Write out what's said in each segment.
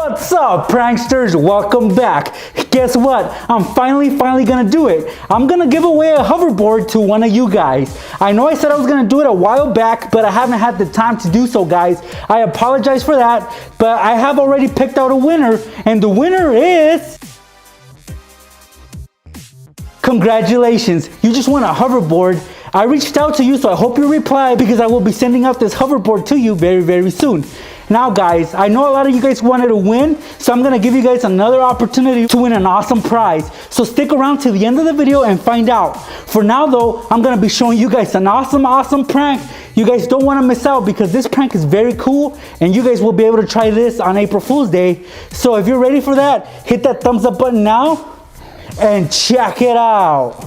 What's up, pranksters? Welcome back. Guess what? I'm finally gonna do it. I'm gonna give away a hoverboard to one of you guys. I know I said I was gonna do it a while back, but I haven't had the time to do so, guys. I apologize for that, but I have already picked out a winner, and the winner is... Congratulations, you just won a hoverboard. I reached out to you, so I hope you reply because I will be sending out this hoverboard to you very soon. Now guys, I know a lot of you guys wanted to win, so I'm gonna give you guys another opportunity to win an awesome prize. So stick around till the end of the video and find out. For now though, I'm gonna be showing you guys an awesome prank. You guys don't wanna miss out because this prank is very cool and you guys will be able to try this on April Fool's Day. So if you're ready for that, hit that thumbs up button now and check it out.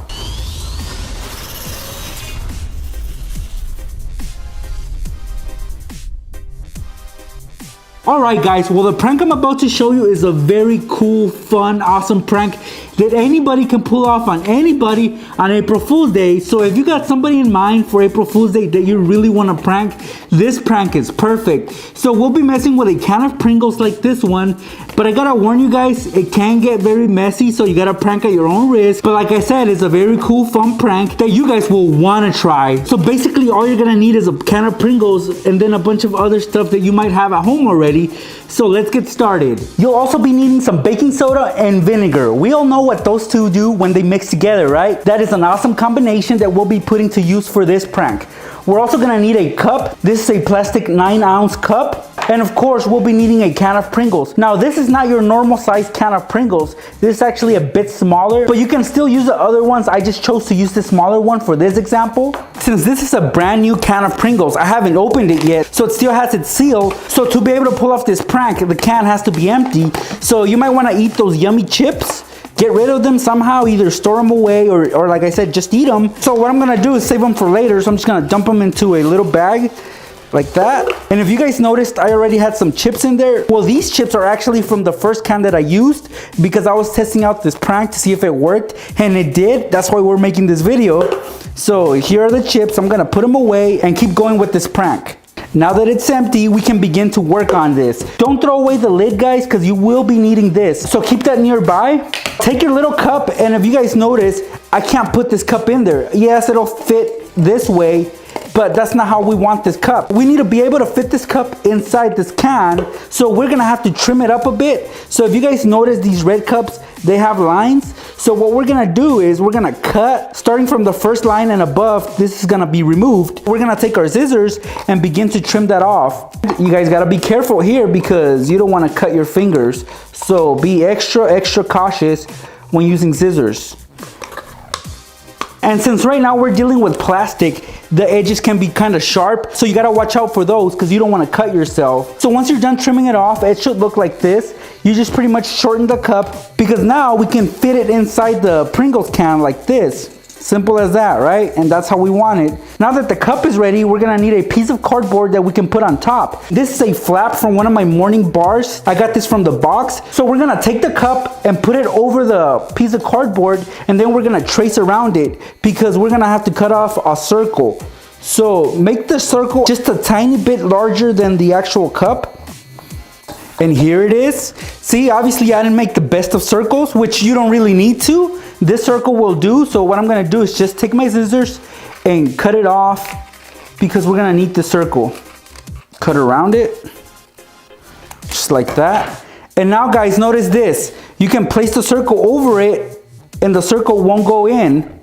Alright guys, well the prank I'm about to show you is a very cool, fun, awesome prank that anybody can pull off on anybody on April Fool's Day. So if you got somebody in mind for April Fool's Day that you really want to prank, this prank is perfect. So we'll be messing with a can of Pringles like this one, but I gotta warn you guys, it can get very messy, so you gotta prank at your own risk. But like I said, it's a very cool, fun prank that you guys will want to try. So basically all you're gonna need is a can of Pringles and then a bunch of other stuff that you might have at home already. So let's get started. You'll also be needing some baking soda and vinegar. We all know what those two do when they mix together, right? That is an awesome combination that we'll be putting to use for this prank. We're also gonna need a cup. This is a plastic 9-ounce cup. And of course, we'll be needing a can of Pringles. Now, this is not your normal size can of Pringles. This is actually a bit smaller, but you can still use the other ones. I just chose to use the smaller one for this example. Since this is a brand new can of Pringles, I haven't opened it yet, so it still has its seal. So to be able to pull off this prank, the can has to be empty. So you might wanna eat those yummy chips. Get rid of them somehow, either store them away or like I said, just eat them. So what I'm gonna do is save them for later. So I'm just gonna dump them into a little bag like that. And if you guys noticed, I already had some chips in there. Well, these chips are actually from the first can that I used because I was testing out this prank to see if it worked, and it did. That's why we're making this video. So here are the chips. I'm gonna put them away and keep going with this prank. Now that it's empty, we can begin to work on this. Don't throw away the lid, guys, because you will be needing this. So keep that nearby. Take your little cup, and if you guys notice, I can't put this cup in there. Yes, it'll fit this way, but that's not how we want this cup. We need to be able to fit this cup inside this can, so we're gonna have to trim it up a bit. So if you guys notice, these red cups, they have lines. So what we're gonna do is we're gonna cut, starting from the first line and above, this is gonna be removed. We're gonna take our scissors and begin to trim that off. You guys gotta be careful here because you don't wanna cut your fingers. So be extra cautious when using scissors. And since right now we're dealing with plastic, the edges can be kind of sharp, so you gotta watch out for those because you don't want to cut yourself. So once you're done trimming it off, it should look like this. You just pretty much shorten the cup because now we can fit it inside the Pringles can like this. Simple as that, right? And that's how we want it. Now that the cup is ready, we're gonna need a piece of cardboard that we can put on top. This is a flap from one of my morning bars. I got this from the box. So we're gonna take the cup and put it over the piece of cardboard, and then we're gonna trace around it because we're gonna have to cut off a circle. So make the circle just a tiny bit larger than the actual cup. And here it is. See, obviously I didn't make the best of circles, which you don't really need to. This circle will do. So what I'm gonna do is just take my scissors and cut it off because we're gonna need the circle. Cut around it, just like that. And now guys, notice this. You can place the circle over it and the circle won't go in,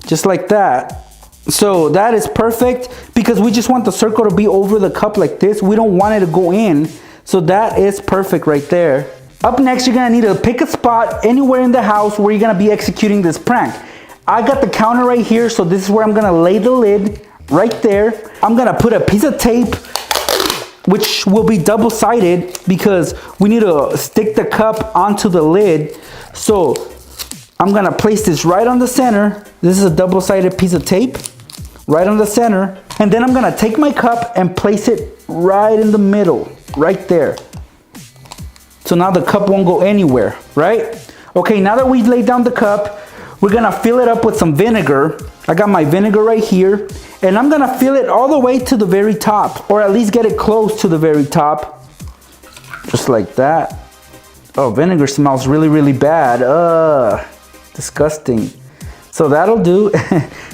just like that. So that is perfect because we just want the circle to be over the cup like this. We don't want it to go in. So that is perfect right there. Up next, you're gonna need to pick a spot anywhere in the house where you're gonna be executing this prank. I got the counter right here, so this is where I'm gonna lay the lid, right there. I'm gonna put a piece of tape, which will be double-sided because we need to stick the cup onto the lid. So I'm gonna place this right on the center. This is a double-sided piece of tape, right on the center. And then I'm gonna take my cup and place it right in the middle, right there. So now the cup won't go anywhere, right? Okay, now that we've laid down the cup, we're gonna fill it up with some vinegar. I got my vinegar right here, and I'm gonna fill it all the way to the very top, or at least get it close to the very top. Just like that. Oh, vinegar smells really, really bad. Disgusting. So that'll do.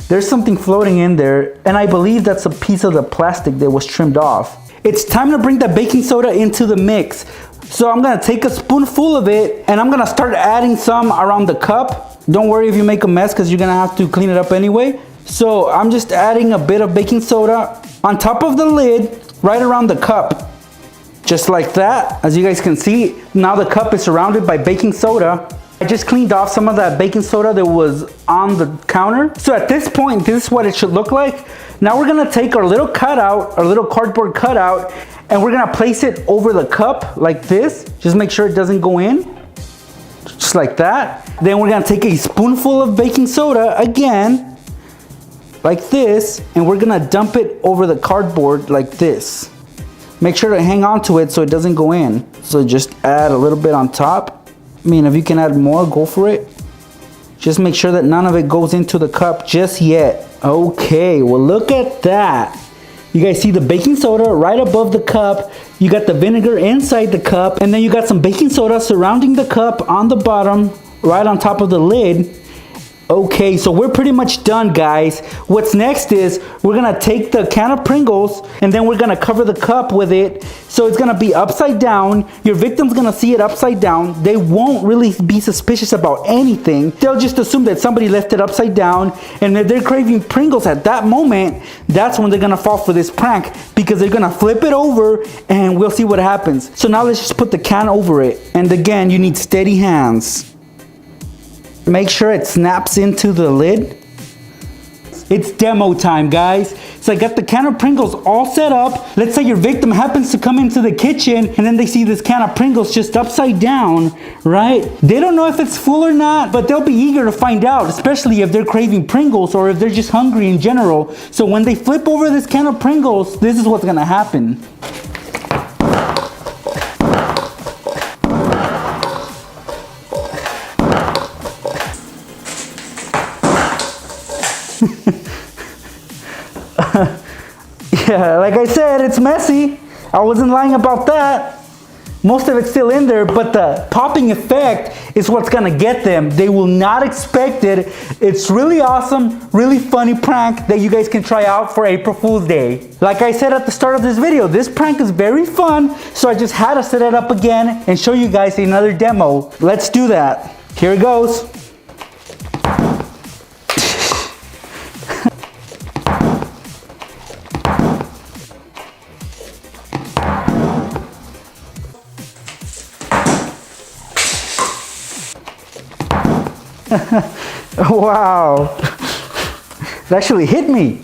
There's something floating in there, and I believe that's a piece of the plastic that was trimmed off. It's time to bring the baking soda into the mix. So I'm gonna take a spoonful of it, and I'm gonna start adding some around the cup. Don't worry if you make a mess, because you're gonna have to clean it up anyway. So I'm just adding a bit of baking soda on top of the lid, right around the cup. Just like that. As you guys can see, now the cup is surrounded by baking soda. I just cleaned off some of that baking soda that was on the counter. So at this point, this is what it should look like. Now we're gonna take our little cutout, our little cardboard cutout, and we're gonna place it over the cup like this. Just make sure it doesn't go in. Just like that. Then we're gonna take a spoonful of baking soda again, like this, and we're gonna dump it over the cardboard like this. Make sure to hang on to it so it doesn't go in. So just add a little bit on top. I mean, if you can add more, go for it. Just make sure that none of it goes into the cup just yet. Okay, well look at that. You guys see the baking soda right above the cup. You got the vinegar inside the cup, and then you got some baking soda surrounding the cup on the bottom, right on top of the lid. Okay, so we're pretty much done, guys. What's next is we're gonna take the can of Pringles, and then we're gonna cover the cup with it. So it's gonna be upside down. Your victim's gonna see it upside down. They won't really be suspicious about anything. They'll just assume that somebody left it upside down, and if they're craving Pringles at that moment, that's when they're gonna fall for this prank, because they're gonna flip it over and we'll see what happens. So now let's just put the can over it. And again, you need steady hands. Make sure it snaps into the lid. It's demo time, guys. So I got the can of Pringles all set up. Let's say your victim happens to come into the kitchen and then they see this can of Pringles just upside down, right? They don't know if it's full or not, but they'll be eager to find out, especially if they're craving Pringles or if they're just hungry in general. So when they flip over this can of Pringles, this is what's gonna happen. Yeah, like I said, it's messy. I wasn't lying about that. Most of it's still in there, but the popping effect is what's gonna get them. They will not expect it. It's really awesome, really funny prank that you guys can try out for April Fool's Day. Like I said at the start of this video, this prank is very fun, so I just had to set it up again and show you guys another demo. Let's do that. Here it goes. Wow, it actually hit me.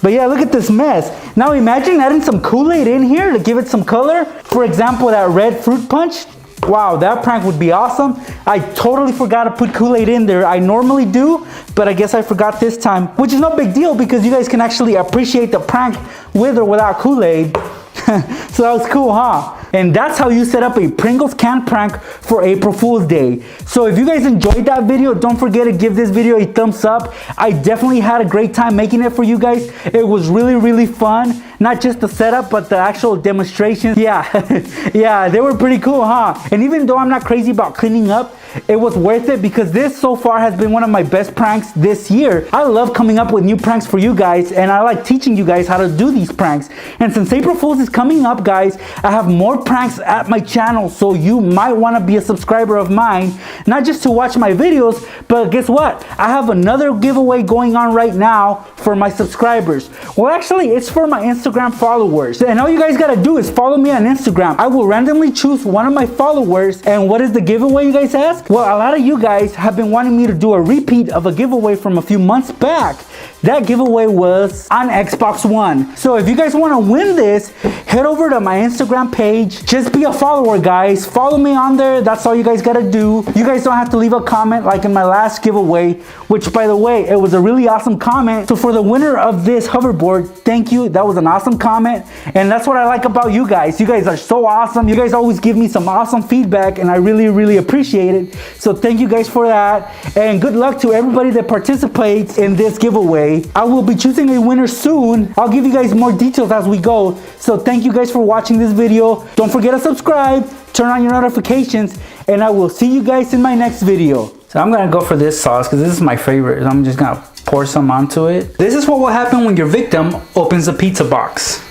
But yeah, look at this mess. Now imagine adding some Kool-Aid in here to give it some color. For example, that red fruit punch. Wow, that prank would be awesome. I totally forgot to put Kool-Aid in there. I normally do, but I guess I forgot this time, which is no big deal because you guys can actually appreciate the prank with or without Kool-Aid. So that was cool, huh? And that's how you set up a Pringles can prank for April Fool's Day. So if you guys enjoyed that video, don't forget to give this video a thumbs up. I definitely had a great time making it for you guys. It was really, really fun. Not just the setup, but the actual demonstration. Yeah, yeah, they were pretty cool, huh? And even though I'm not crazy about cleaning up, it was worth it because this so far has been one of my best pranks this year. I love coming up with new pranks for you guys, and I like teaching you guys how to do these pranks. And since April Fool's is coming up, guys, I have more pranks at my channel, so you might want to be a subscriber of mine, not just to watch my videos, but guess what? I have another giveaway going on right now for my subscribers. Well, actually, it's for my Instagram followers. And all you guys gotta do is follow me on Instagram. I will randomly choose one of my followers. And what is the giveaway, you guys ask? Well, a lot of you guys have been wanting me to do a repeat of a giveaway from a few months back. That giveaway was on Xbox One. So if you guys want to win this, head over to my Instagram page. Just be a follower, guys. Follow me on there. That's all you guys got to do. You guys don't have to leave a comment like in my last giveaway, which, by the way, it was a really awesome comment. So for the winner of this hoverboard, thank you. That was an awesome comment. And that's what I like about you guys. You guys are so awesome. You guys always give me some awesome feedback, and I really, really appreciate it. So thank you guys for that. And good luck to everybody that participates in this giveaway. giveaway. I will be choosing a winner soon. I'll give you guys more details as we go. So thank you guys for watching this video. Don't forget to subscribe, turn on your notifications, and I will see you guys in my next video. So I'm gonna go for this sauce because this is my favorite. I'm just gonna pour some onto it. This is what will happen when your victim opens a pizza box.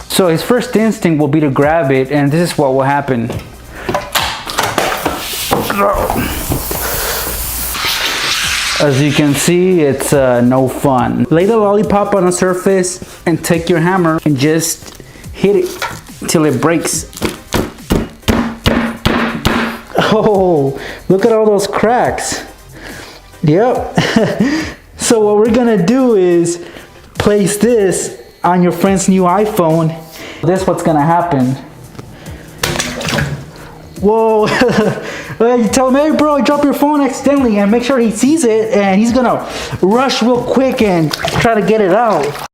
So his first instinct will be to grab it, and this is what will happen. As you can see, it's no fun. Lay the lollipop on the surface and take your hammer and just hit it till it breaks. Oh, look at all those cracks. Yep. So what we're gonna do is place this on your friend's new iPhone. This is what's gonna happen. Whoa. You tell him, hey bro, drop your phone accidentally, and make sure he sees it, and he's gonna rush real quick and try to get it out.